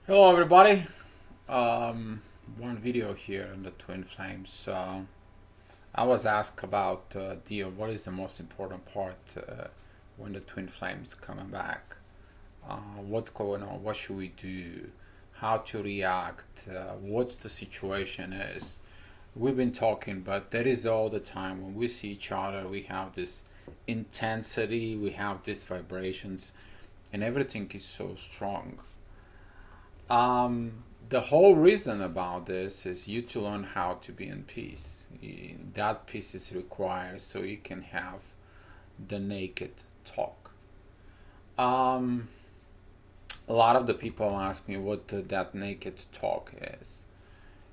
Hello, everybody. One video here in the Twin Flames. I was asked about what is the most important part when the Twin Flames coming back? What's going on? What should we do? How to react? What's the situation is? We've been talking, but that is all the time. When we see each other, we have this intensity, we have these vibrations, and everything is so strong. The whole reason about this is you to learn how to be in peace. That peace is required so you can have the naked talk. Um, a lot of the people ask me what that naked talk is.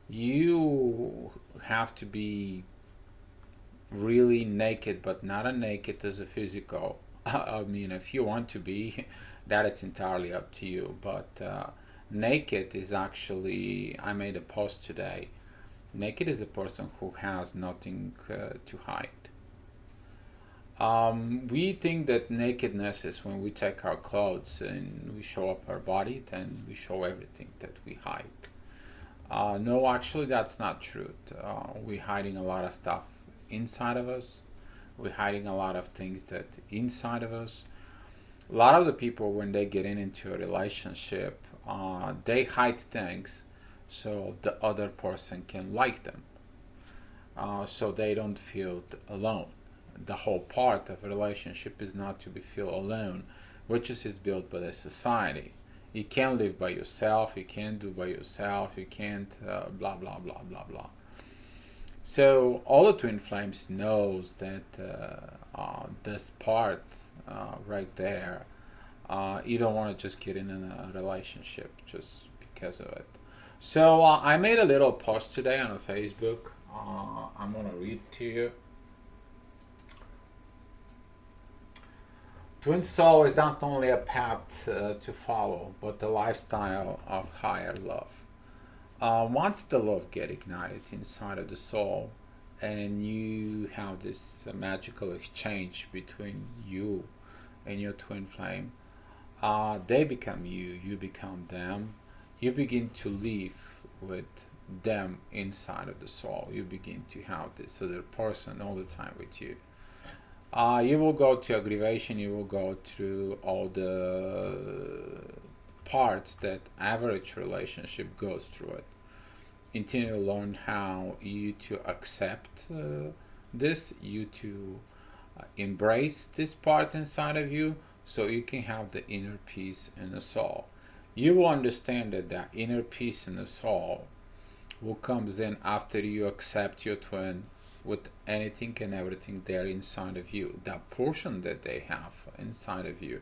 You have to be really naked, but not a naked as a physical. I mean, if you want to be, that is entirely up to you. But naked is actually, I made a post today. Naked is a person who has nothing to hide. We think that nakedness is when we take our clothes and we show up our body, then we show everything that we hide. No, actually, that's not true. We're hiding a lot of stuff inside of us. We're hiding a lot of things that inside of us. A lot of the people, when they get into a relationship, they hide things so the other person can like them, so they don't feel alone. The whole part of a relationship is not to be feel alone, which is built by the society. You can't live by yourself. You can't do by yourself. You can't blah blah blah blah blah. So all the twin flames knows that this part right there, you don't want to just get in a relationship just because of it. So I made a little post today on Facebook. I'm gonna read to you. Twin soul is not only a path to follow, but a lifestyle of higher love. Once the love get ignited inside of the soul, and you have this magical exchange between you and your twin flame, they become you, you become them. You begin to live with them inside of the soul. You begin to have this other person all the time with you. You will go to aggravation, you will go through all the parts that average relationship goes through it until you learn how you to accept this, you to embrace this part inside of you so you can have the inner peace in the soul. You will understand that that inner peace in the soul will comes in after you accept your twin with anything and everything there inside of you, that portion that they have inside of you.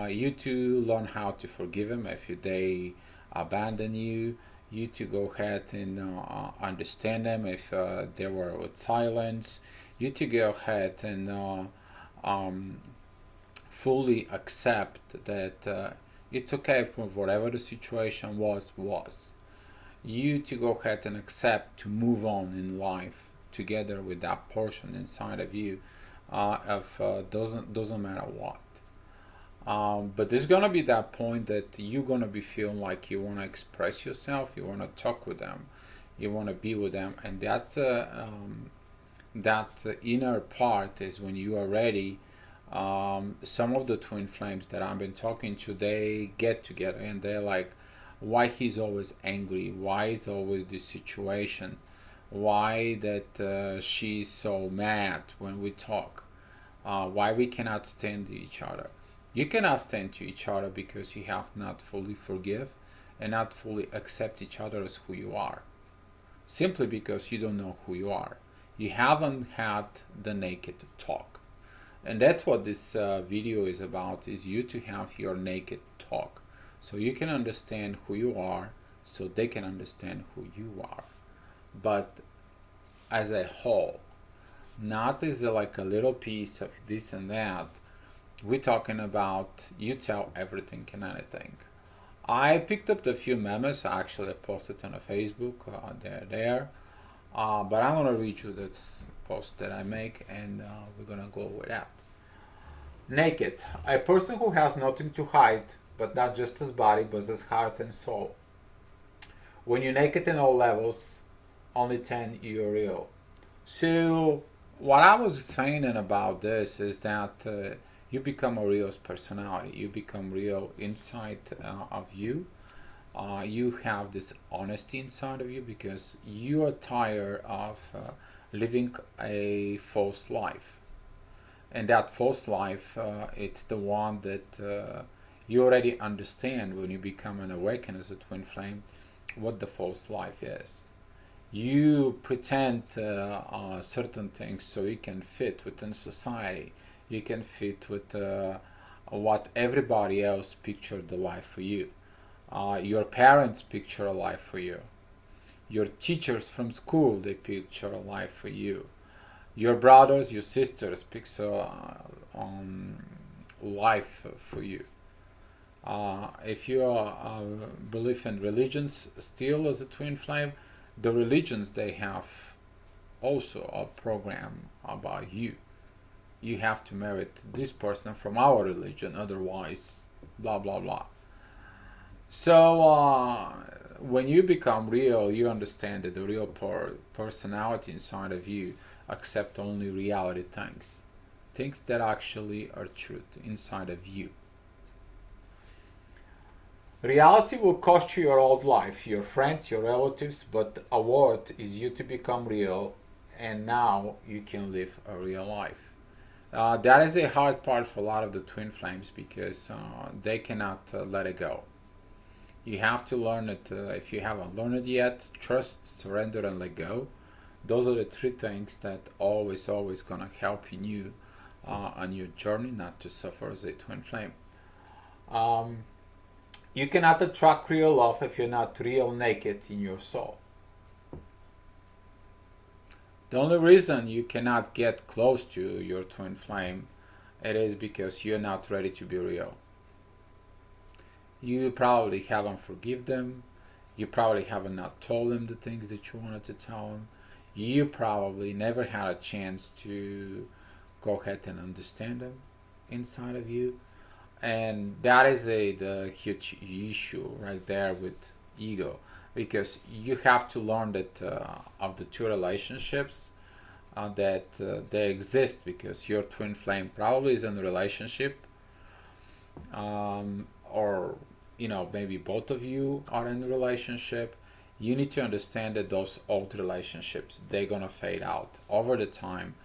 You to learn how to forgive them if they abandon you. You to go ahead and understand them if they were with silence. You to go ahead and um, fully accept that it's okay for whatever the situation was. You to go ahead and accept to move on in life together with that portion inside of you, if doesn't matter what. But there's gonna be that point that you're gonna be feeling like you wanna express yourself, you wanna talk with them, you wanna be with them, and that inner part is when you are ready. Some of the twin flames that I've been talking to, they get together and they're like, why he's always angry? Why is always this situation? Why that she's so mad when we talk? Why we cannot stand to each other? You cannot stand to each other because you have not fully forgive and not fully accept each other as who you are. Simply because you don't know who you are. You haven't had the naked talk. And that's what this video is about, is you to have your naked talk. So you can understand who you are, so they can understand who you are. But as a whole, not as like a little piece of this and that. We're talking about you tell everything and anything. I picked up the few memes. I actually posted on a Facebook. They're there. But I'm gonna read you this post that I make, and we're gonna go with that. Naked. A person who has nothing to hide but not just as body, but as heart and soul. When you're naked in all levels, only then you're real. So, what I was saying about this is that you become a real personality. You become real inside of you. You have this honesty inside of you because you are tired of living a false life. And that false life, it's the one that you already understand when you become an awakened as a twin flame, what the false life is. You pretend certain things so you can fit within society. You can fit with what everybody else pictured the life for you. Your parents picture a life for you. Your teachers from school, they picture a life for you. Your brothers, your sisters picture life for you. If you believe in religions still as a twin flame, the religions, they have also a program about you. You have to marry this person from our religion, otherwise blah blah blah. So when you become real, you understand that the real personality inside of you accept only reality things, things that actually are truth inside of you. Reality will cost you your old life, your friends, your relatives, but a word is you to become real, and now you can live a real life. That is a hard part for a lot of the twin flames because they cannot let it go. You have to learn it. If you haven't learned it yet, trust, surrender, and let go. Those are the three things that always gonna help you on your journey not to suffer as a twin flame. Um, you cannot attract real love if you're not real naked in your soul. The only reason you cannot get close to your twin flame, it is because you're not ready to be real. You probably haven't forgiven them. You probably haven't not told them the things that you wanted to tell them. You probably never had a chance to go ahead and understand them inside of you. And that is the huge issue right there with ego, because you have to learn that of the two relationships that they exist, because your twin flame probably is in a relationship, or maybe both of you are in a relationship. You need to understand that those old relationships, they're gonna fade out over the time.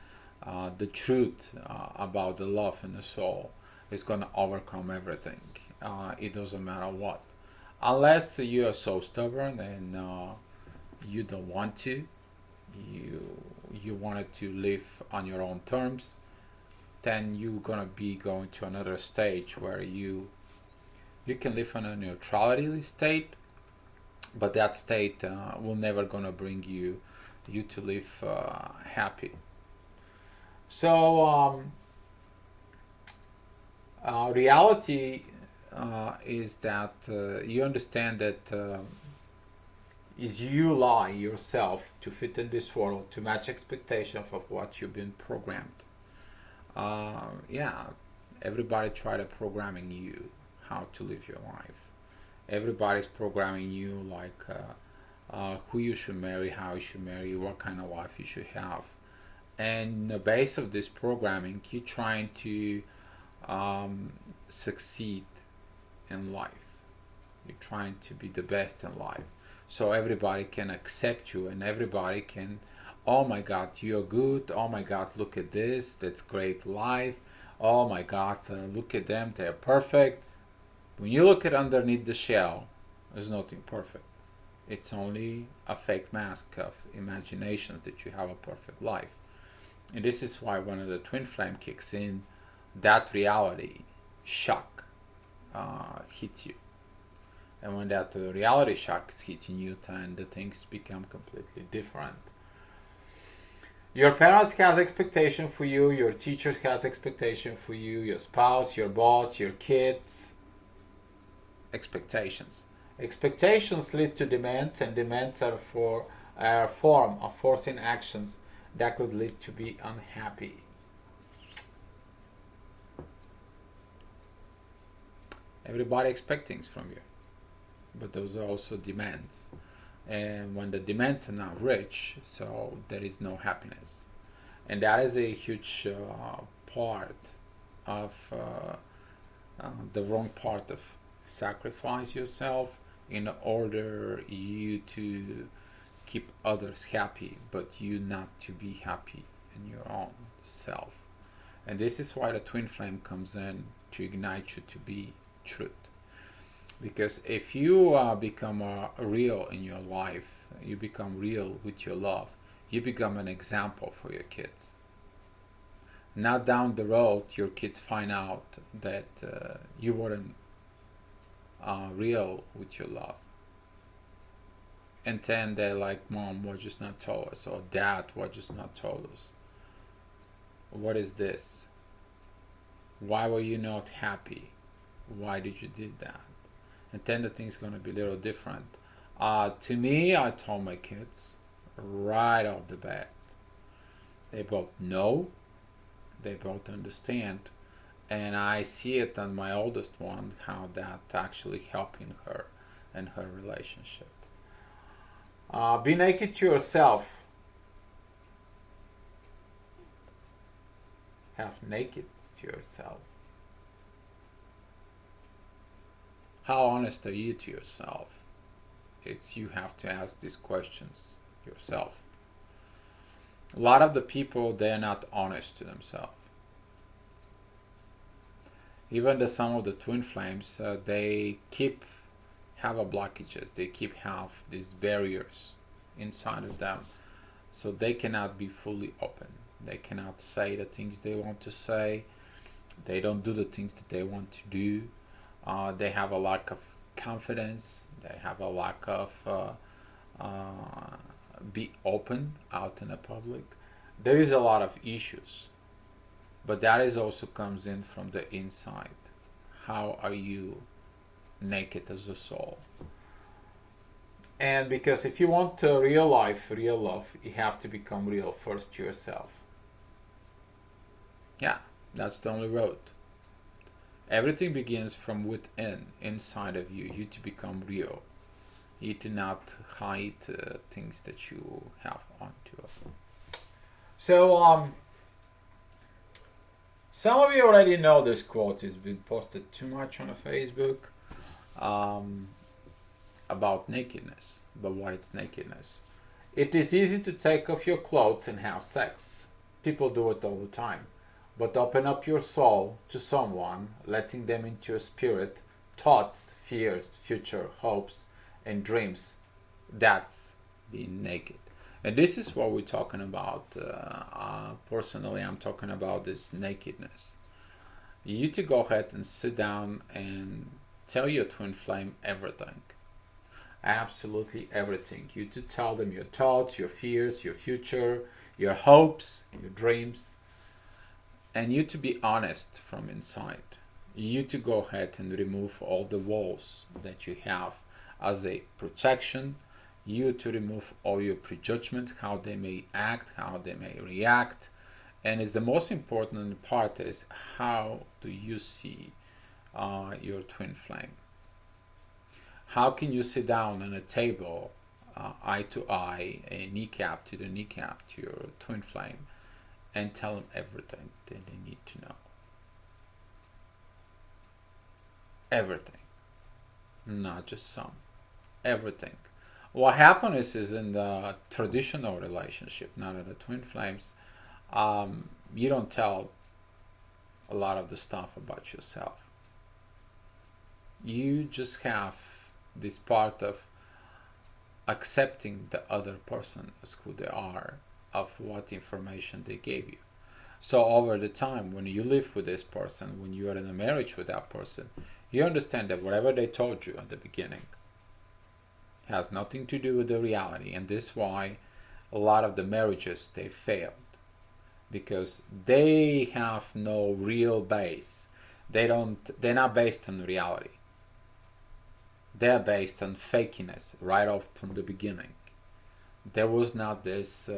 The truth about the love in the soul is gonna overcome everything. It doesn't matter what, unless you are so stubborn and you don't want to. You wanted to live on your own terms. Then you're gonna be going to another stage where you can live in a neutrality state, but that state will never gonna bring you to live happy. So reality is that you understand that is you lie yourself to fit in this world to match expectations of what you've been programmed. Yeah, everybody tried to programming you how to live your life. Everybody's programming you like who you should marry, how you should marry, what kind of life you should have. And the base of this programming, you're trying to succeed in life. You're trying to be the best in life. So everybody can accept you and everybody can, oh my God, you're good. Oh my God, look at this. That's great life. Oh my God, look at them. They're perfect. When you look at underneath the shell, there's nothing perfect. It's only a fake mask of imaginations that you have a perfect life. And this is why when the twin flame kicks in, that reality shock hits you. And when that reality shock is hitting you, then the things become completely different. Your parents has expectation for you, your teachers has expectation for you, your spouse, your boss, your kids. Expectations. Expectations lead to demands, and demands are for a form of forcing actions that could lead to be unhappy. Everybody expects things from you, but those are also demands. And when the demands are not rich, so there is no happiness. And that is a huge part of the wrong part of sacrifice yourself in order you to keep others happy, but you not to be happy in your own self. And this is why the twin flame comes in to ignite you to be truth. Because if you become real in your life, you become real with your love, you become an example for your kids. Now down the road, your kids find out that you weren't real with your love. And then they're like, Mom, what just not told us? Or Dad, what just not told us? What is this? Why were you not happy? Why did you did that? And then the thing's going to be a little different. To me, I told my kids right off the bat. They both know, they both understand, and I see it on my oldest one how that actually helping her and her relationship. Be naked to yourself. Have naked to yourself. How honest are you to yourself? It's you have to ask these questions yourself. A lot of the people, they're not honest to themselves. Even some of the twin flames, they keep have a blockages. They keep have these barriers inside of them, so they cannot be fully open. They cannot say the things they want to say. They don't do the things that they want to do. They have a lack of confidence. They have a lack of be open out in the public. There is a lot of issues, but that is also comes in from the inside. How are you naked as a soul? And because if you want real life, real love, you have to become real first to yourself. Yeah, that's the only road. Everything begins from within, inside of you. You to become real. You to not hide things that you have onto. So, some of you already know this quote. It's been posted too much on Facebook about nakedness. But what is nakedness? It is easy to take off your clothes and have sex. People do it all the time. But open up your soul to someone, letting them into your spirit, thoughts, fears, future, hopes, and dreams. That's being naked. And this is what we're talking about. Personally, I'm talking about this nakedness. You to go ahead and sit down and tell your twin flame everything. Absolutely everything. You to tell them your thoughts, your fears, your future, your hopes, your dreams. And you to be honest from inside. You to go ahead and remove all the walls that you have as a protection. You to remove all your prejudgments, how they may act, how they may react. And it's the most important part is how do you see your twin flame? How can you sit down on a table, eye to eye, a kneecap to the kneecap to your twin flame, and tell them everything that they need to know? Everything, not just some. Everything. What happens is in the traditional relationship, not in the twin flames, you don't tell a lot of the stuff about yourself. You just have this part of accepting the other person as who they are, of what information they gave you. So over the time, when you live with this person, when you are in a marriage with that person, you understand that whatever they told you at the beginning has nothing to do with the reality. And this is why a lot of the marriages, they failed, because they have no real base. They're not based on reality. They're based on fakiness right off from the beginning. There was not this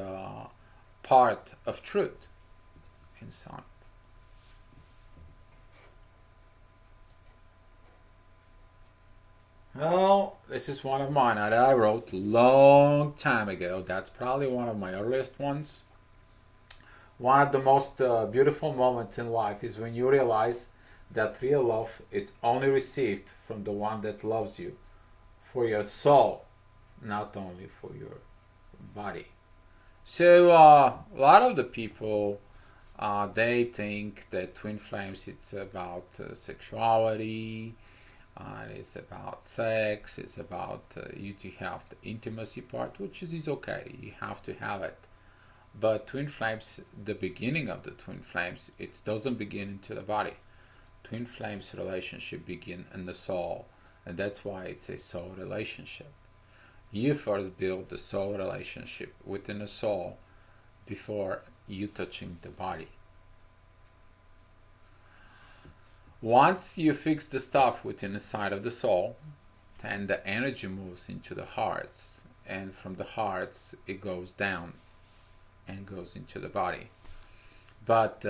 part of truth inside. Well, this is one of mine that I wrote long time ago. That's probably one of my earliest ones. One of the most beautiful moments in life is when you realize that real love is only received from the one that loves you for your soul, not only for your body. So a lot of the people they think that twin flames it's about sexuality, it's about sex, it's about you to have the intimacy part, which is okay. You have to have it. But twin flames, the beginning of the twin flames, it doesn't begin into the body. Twin flames relationship begin in the soul, and that's why it's a soul relationship. You first build the soul relationship within the soul before you touching the body. Once you fix the stuff within the side of the soul, then the energy moves into the hearts, and from the hearts it goes down and goes into the body. But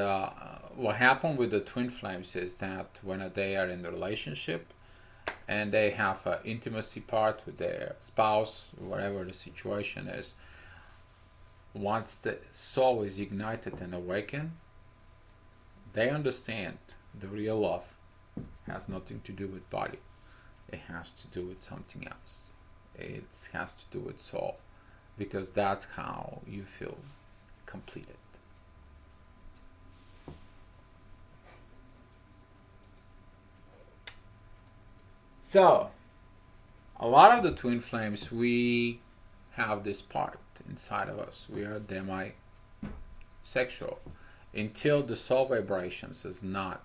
what happened with the twin flames is that when they are in the relationship and they have an intimacy part with their spouse, whatever the situation is, once the soul is ignited and awakened, they understand the real love has nothing to do with body. It has to do with something else. It has to do with soul, because that's how you feel completed. So, a lot of the twin flames, we have this part inside of us. We are demisexual until the soul vibrations is not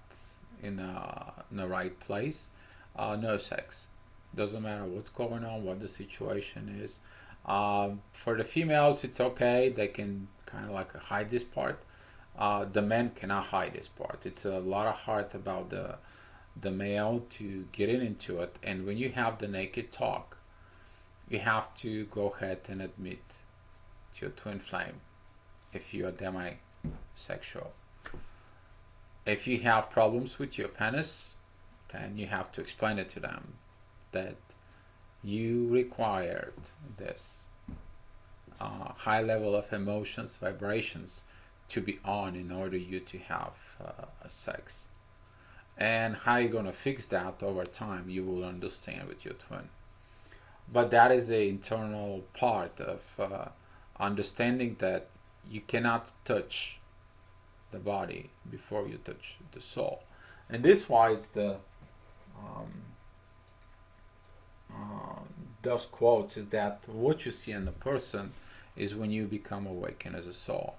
in the right place. No sex. Doesn't matter what's going on, what the situation is. For the females, it's okay. They can kind of like hide this part. The men cannot hide this part. It's a lot of heart about the male to get into it. And when you have the naked talk, you have to go ahead and admit to your twin flame if you are demisexual. If you have problems with your penis, then you have to explain it to them that you required this high level of emotions, vibrations to be on in order you to have a sex. And how you're gonna fix that over time, you will understand with your twin. But that is the internal part of understanding that you cannot touch the body before you touch the soul. And this why it's the um, uh, those quotes is that what you see in the person is when you become awakened as a soul.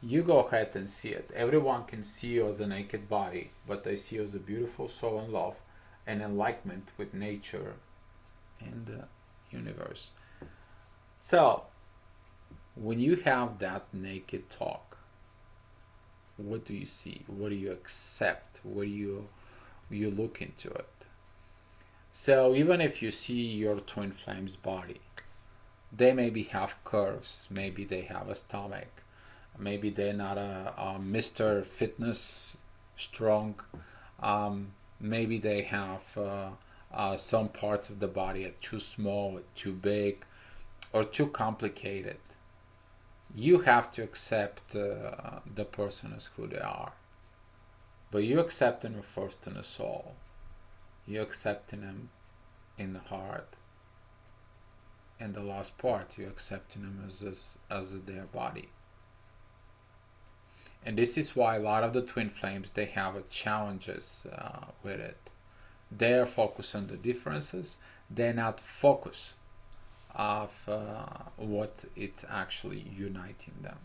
You go ahead and see it. Everyone can see you as a naked body, but they see you as a beautiful soul in love and enlightenment with nature and the universe. So, when you have that naked talk, what do you see? What do you accept? What do you look into it? So even if you see your twin flames body, they maybe have curves, maybe they have a stomach, maybe they're not a Mr. Fitness strong, maybe they have some parts of the body are too small, or too big, or too complicated. You have to accept the person as who they are, but you accept them first in the soul. You accepting them in the heart, and the last part you accepting them as their body. And this is why a lot of the twin flames they have challenges with it. They are focused on the differences. They're not focused of what it's actually uniting them.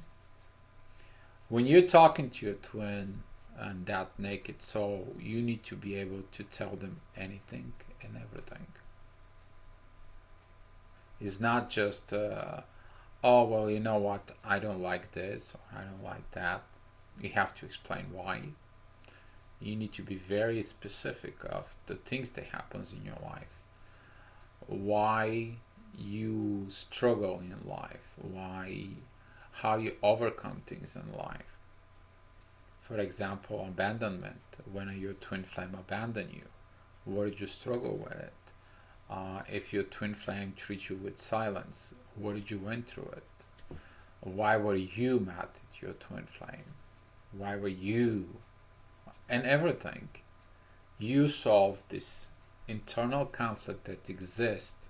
When you're talking to your twin and that naked soul, you need to be able to tell them anything and everything. It's not just, oh, well, you know what, I don't like this or I don't like that. You have to explain why. You need to be very specific of the things that happens in your life. Why you struggle in life, how you overcome things in life. For example, abandonment. When your twin flame abandon you, Where did you struggle with it? If your twin flame treats you with silence, what did you went through it? Why were you mad at your twin flame? Why were you? And everything. You solve this internal conflict that exists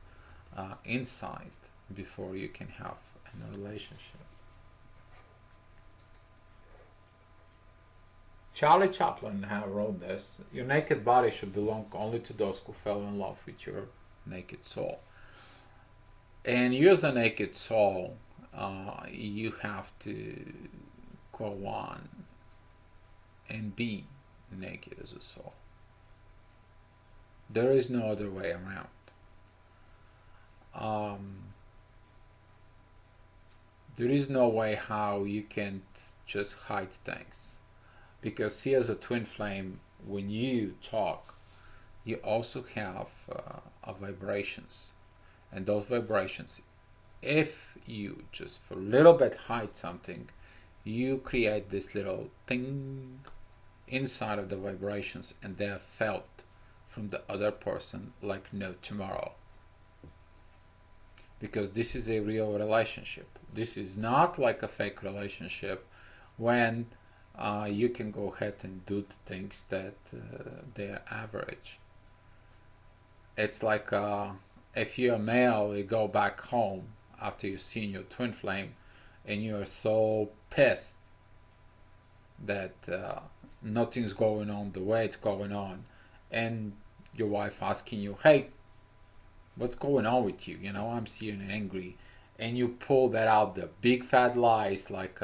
inside before you can have a relationship. Charlie Chaplin wrote this: your naked body should belong only to those who fell in love with your naked soul. And you, as a naked soul, you have to go on and be naked as a soul. There is no other way around. There is no way how you can just hide things. Because see, as a twin flame, when you talk, you also have vibrations. And those vibrations, if you just for a little bit hide something, you create this little thing inside of the vibrations, and they're felt from the other person like no tomorrow. Because this is a real relationship. This is not like a fake relationship when you can go ahead and do the things that they are average. It's like if you're a male, you go back home after you've seen your twin flame and you're so pissed that nothing's going on the way it's going on, and your wife asking you, hey, what's going on with you? You know, I'm seeing angry. And you pull that out, the big fat lies like,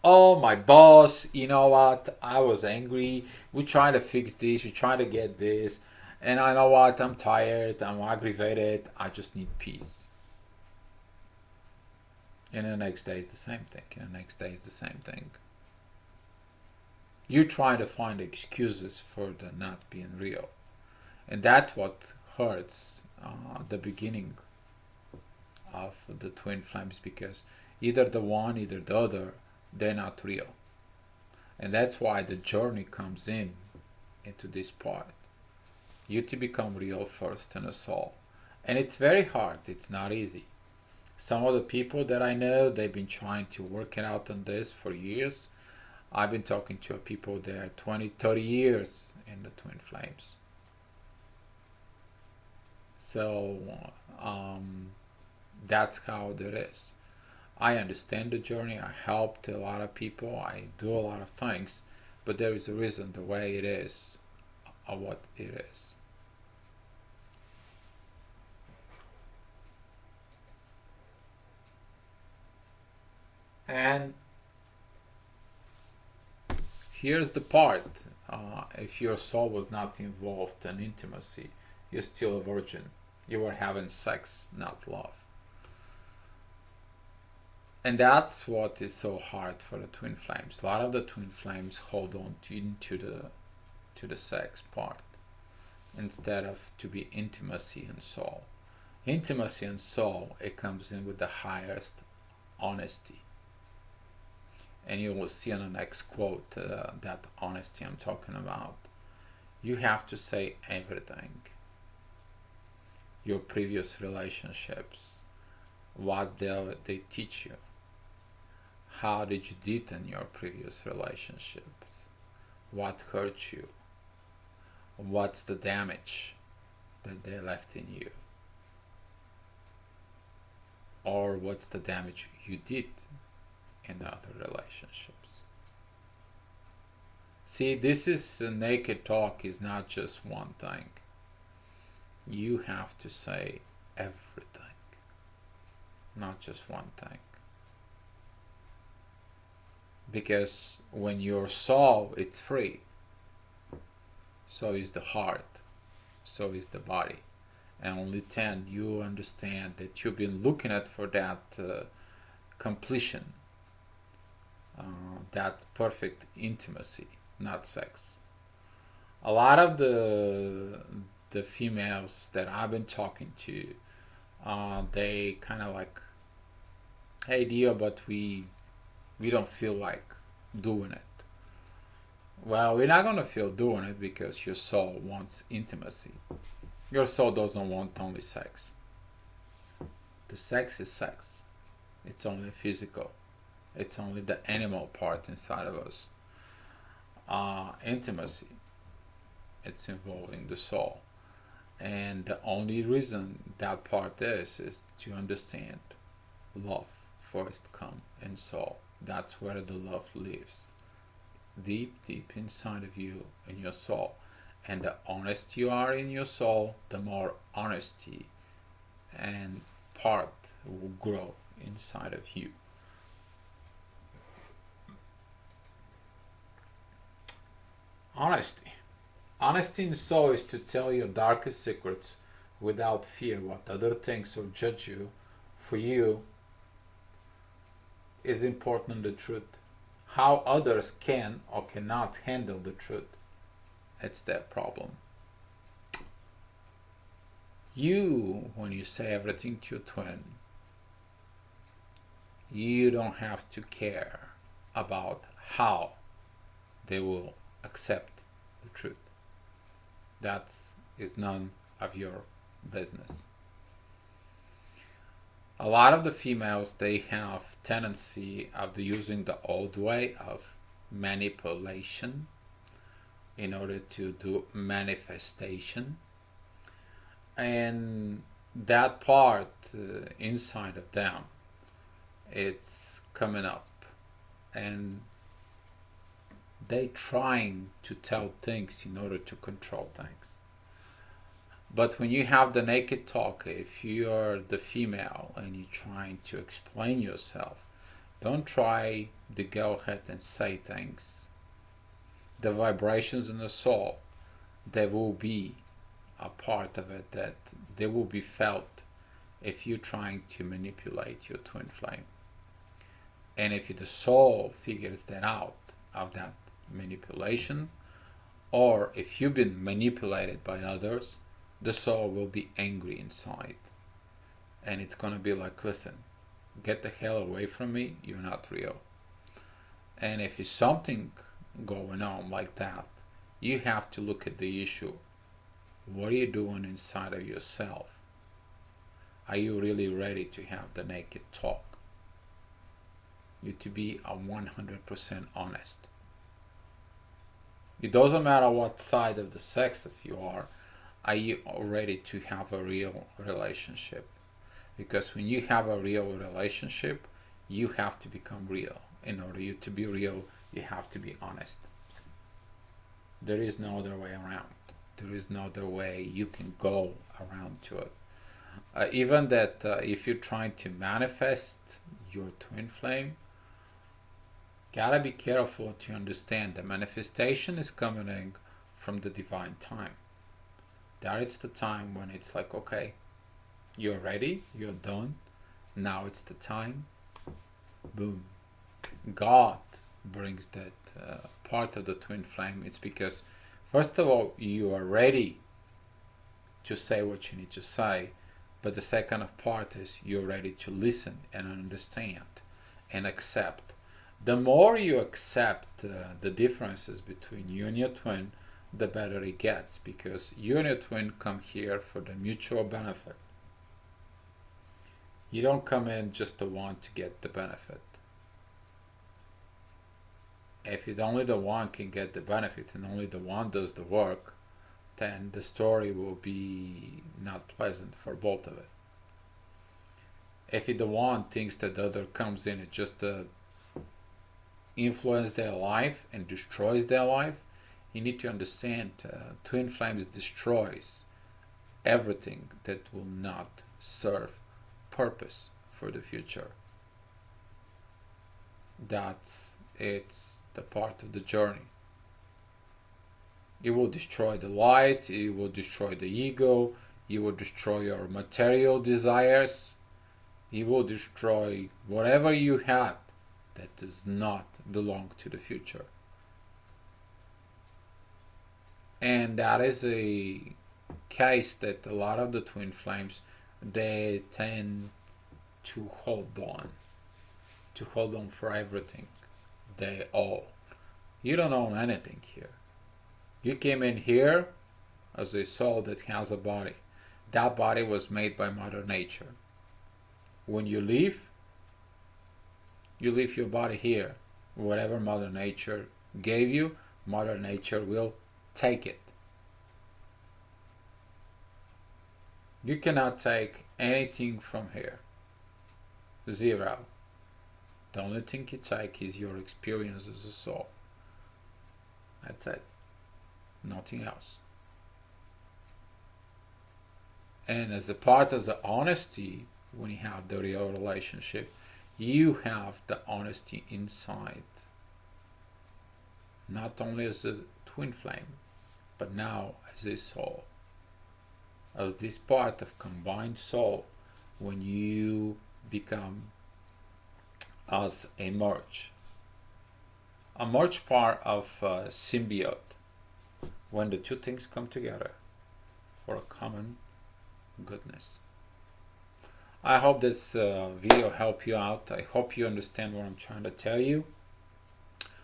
oh, my boss, you know what? I was angry. We're trying to fix this. We're trying to get this. And I know what? I'm tired. I'm aggravated. I just need peace. And the next day is the same thing. And the next day is the same thing. You're trying to find excuses for the not being real. And that's what hurts the beginning of the twin flames, because either the one, either the other, they're not real. And that's why the journey comes into this part. You to become real first in a soul. And it's very hard. It's not easy. Some of the people that I know, they've been trying to work it out on this for years. I've been talking to people that are 20, 30 years in the twin flames. So that's how it is. I understand the journey. I helped a lot of people. I do a lot of things, but there is a reason the way it is, or what it is. And here's the part: if your soul was not involved in intimacy, you're still a virgin. You were having sex, not love. And that's what is so hard for the twin flames. A lot of the twin flames hold on to the sex part instead of to be intimacy and soul. Intimacy and soul, it comes in with the highest honesty. And you will see in the next quote that honesty I'm talking about. You have to say everything. Your previous relationships, what they teach you. How did you did in your previous relationships? What hurt you? What's the damage that they left in you? Or what's the damage you did in the other relationships? See, this is naked talk is not just one thing. You have to say everything, not just one thing. Because when your soul is free, so is the heart, so is the body. And only then you understand that you've been looking at for that completion, that perfect intimacy, not sex. A lot of the females that I've been talking to, they kind of like, hey Dio, but we don't feel like doing it. Well, you're not gonna feel doing it because your soul wants intimacy. Your soul doesn't want only sex. The sex is sex. It's only physical. It's only the animal part inside of us. Intimacy, it's involving the soul. And the only reason that part is to understand love first come in soul. That's where the love lives. Deep, deep inside of you, in your soul. And the honest you are in your soul, the more honesty and part will grow inside of you. Honesty. Honesty in soul is to tell your darkest secrets without fear what other thinks or judge you. For you is important the truth. How others can or cannot handle the truth. It's their problem. You, when you say everything to your twin, you don't have to care about how they will accept the truth. That is none of your business. A lot of the females, they have tendency of using the old way of manipulation in order to do manifestation, and that part inside of them, it's coming up, and they trying to tell things in order to control things. But when you have the naked talk, if you're the female and you're trying to explain yourself, don't try to go ahead and say things. The vibrations in the soul, there will be a part of it that they will be felt if you're trying to manipulate your twin flame. And if the soul figures that out of that manipulation, or if you've been manipulated by others, the soul will be angry inside. And it's going to be like, listen, get the hell away from me, you're not real. And if it's something going on like that, you have to look at the issue. What are you doing inside of yourself? Are you really ready to have the naked talk? You to be 100% honest. It doesn't matter what side of the sexes you are you ready to have a real relationship? Because when you have a real relationship, you have to become real. In order you to be real, you have to be honest. There is no other way around. There is no other way you can go around to it. Even that if you're trying to manifest your twin flame, gotta be careful to understand the manifestation is coming from the divine time. That is the time when it's like, okay, you're ready, you're done, now it's the time, boom. God brings that part of the twin flame. It's because, first of all, you are ready to say what you need to say, but the second part is you're ready to listen and understand and accept. The more you accept the differences between you and your twin, the better it gets, because you and your twin come here for the mutual benefit. You don't come in just to want to get the benefit. If it only the one can get the benefit and only the one does the work, then the story will be not pleasant for both of it. If the one thinks that the other comes in and just influence their life and destroys their life, you need to understand twin flames destroys everything that will not serve purpose for the future. That it's the part of the journey. It will destroy the lies, it will destroy the ego, it will destroy your material desires, it will destroy whatever you had that does not belong to the future. And that is a case that a lot of the twin flames, they tend to hold on for everything they all. You don't own anything here. You came in here as a soul that has a body. That body was made by Mother Nature. When you leave your body here. Whatever Mother Nature gave you, Mother Nature will take it. You cannot take anything from here. Zero. The only thing you take is your experience as a soul. That's it. Nothing else. And as a part of the honesty, when you have the real relationship, you have the honesty inside. Not only as a twin flame, but now as a soul. As this part of combined soul, when you become as a merge part of symbiote, when the two things come together for a common goodness. I hope this video helped you out. I hope you understand what I'm trying to tell you.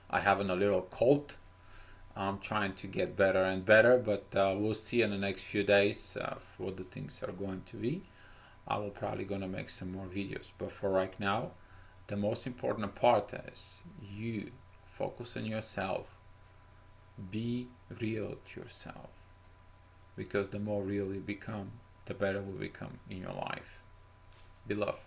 I have a little cold. I'm trying to get better and better, but we'll see in the next few days what the things are going to be. I will probably gonna make some more videos, but for right now, the most important part is you focus on yourself. Be real to yourself, because the more real you become, the better will become in your life. Be loved.